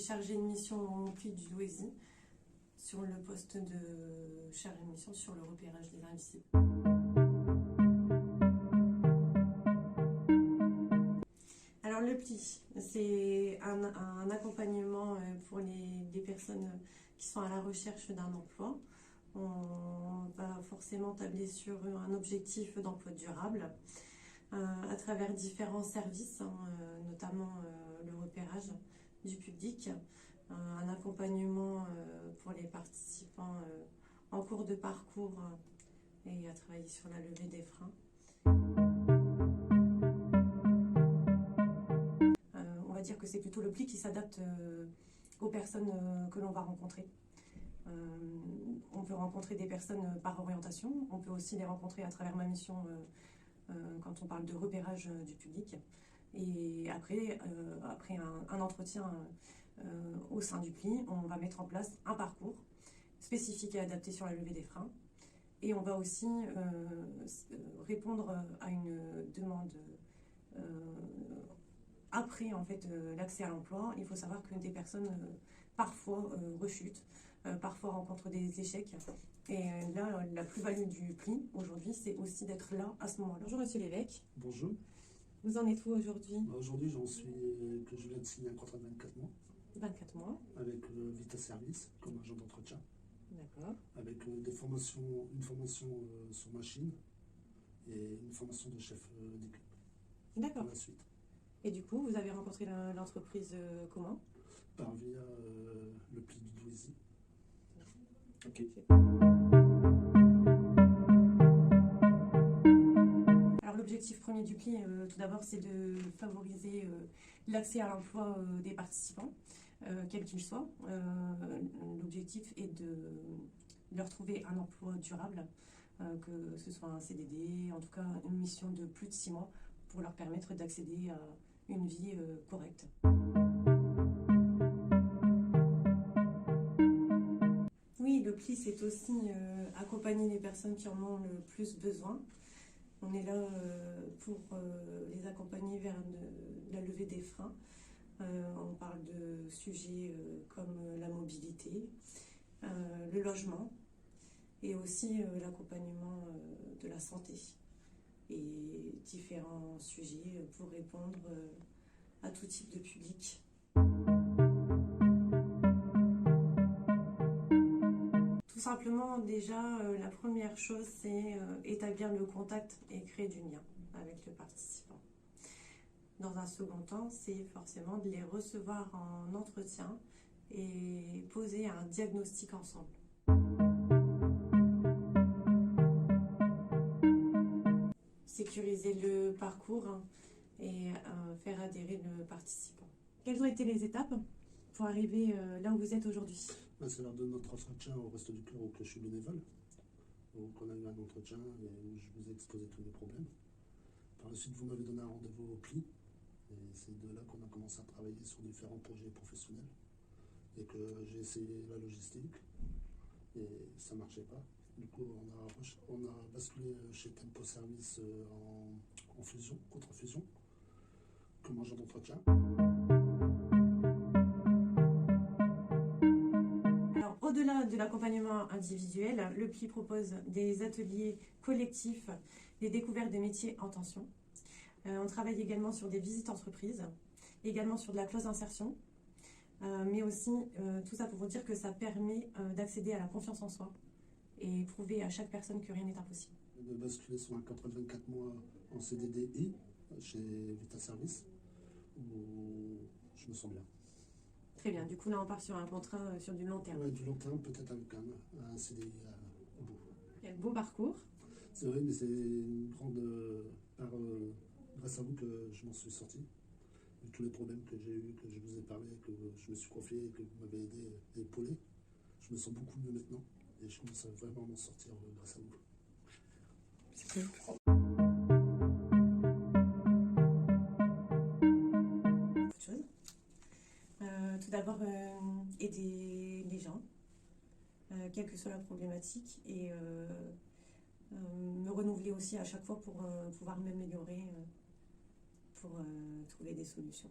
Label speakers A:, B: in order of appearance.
A: chargée de mission au Puy du Loisy sur le poste de chargée de mission sur le repérage des invisibles. Alors le PLI, c'est un accompagnement pour les personnes qui sont à la recherche d'un emploi. On va forcément tabler sur un objectif d'emploi durable à travers différents services, notamment le repérage du public, un accompagnement pour les participants en cours de parcours et à travailler sur la levée des freins. On va dire que c'est plutôt le PLI qui s'adapte aux personnes que l'on va rencontrer. On peut rencontrer des personnes par orientation, on peut aussi les rencontrer à travers ma mission quand on parle de repérage du public. Et après un entretien au sein du PLI, on va mettre en place un parcours spécifique et adapté sur la levée des freins. Et on va aussi répondre à une demande après l'accès à l'emploi. Il faut savoir que des personnes parfois rechutent, parfois rencontrent des échecs. Et là, la plus-value du PLI aujourd'hui, c'est aussi d'être là à ce moment-là. Bonjour Monsieur l'évêque.
B: Bonjour.
A: Vous en êtes où aujourd'hui?
B: Aujourd'hui, j'en suis que je viens de signer un contrat de 24 mois.
A: 24 mois.
B: Avec Vita Service comme agent d'entretien.
A: D'accord.
B: Avec une formation sur machine et une formation de chef d'équipe.
A: D'accord.
B: Par la suite.
A: Et du coup, vous avez rencontré l'entreprise comment?
B: Via le PLI du Loisy.
A: Ok. Alors l'objectif premier du PLI, tout d'abord, c'est de favoriser l'accès à l'emploi des participants, quel qu'il soit. L'objectif est de leur trouver un emploi durable, que ce soit un CDD, en tout cas une mission de plus de 6 mois, pour leur permettre d'accéder à une vie correcte. Oui, le PLI, c'est aussi accompagner les personnes qui en ont le plus besoin. On est là pour les accompagner vers la levée des freins. On parle de sujets comme la mobilité, le logement et aussi l'accompagnement de la santé et différents sujets pour répondre à tout type de public. Tout simplement, déjà, la première chose, c'est établir le contact et créer du lien avec le participant. Dans un second temps, c'est forcément de les recevoir en entretien et poser un diagnostic ensemble. Sécuriser le parcours et faire adhérer le participant. Quelles ont été les étapes pour arriver là où vous êtes aujourd'hui?
B: C'est lors de notre entretien au Resto du Cœur où je suis bénévole. Donc on a eu un entretien et où je vous ai exposé tous les problèmes. Par la suite, vous m'avez donné un rendez-vous au PLI. Et c'est de là qu'on a commencé à travailler sur différents projets professionnels. Et que j'ai essayé la logistique et ça ne marchait pas. Du coup, on a basculé chez Tempo Service en fusion, contre-fusion, comme agent d'entretien.
A: Alors, au-delà de l'accompagnement individuel, le PLI propose des ateliers collectifs, des découvertes des métiers en tension. On travaille également sur des visites entreprises, également sur de la clause d'insertion, mais aussi tout ça pour vous dire que ça permet d'accéder à la confiance en soi et prouver à chaque personne que rien n'est impossible.
B: De basculer sur un contrat de 24 mois en CDDI chez Vita Service, où je me sens bien.
A: Très bien, du coup là on part sur un contrat sur du long terme.
B: Oui, du long terme, peut-être avec un CDI au bout.
A: Quel beau parcours.
B: C'est vrai, mais c'est une grande... grâce à vous que je m'en suis sorti. De tous les problèmes que j'ai eus, que je vous ai parlé, que je me suis confié, que vous m'avez aidé et épaulé, je me sens beaucoup mieux maintenant. Et je commence à vraiment m'en sortir grâce à vous.
A: Super. Beaucoup de choses. Tout d'abord, aider les gens, quelle que soit la problématique, et me renouveler aussi à chaque fois pour pouvoir m'améliorer, pour trouver des solutions.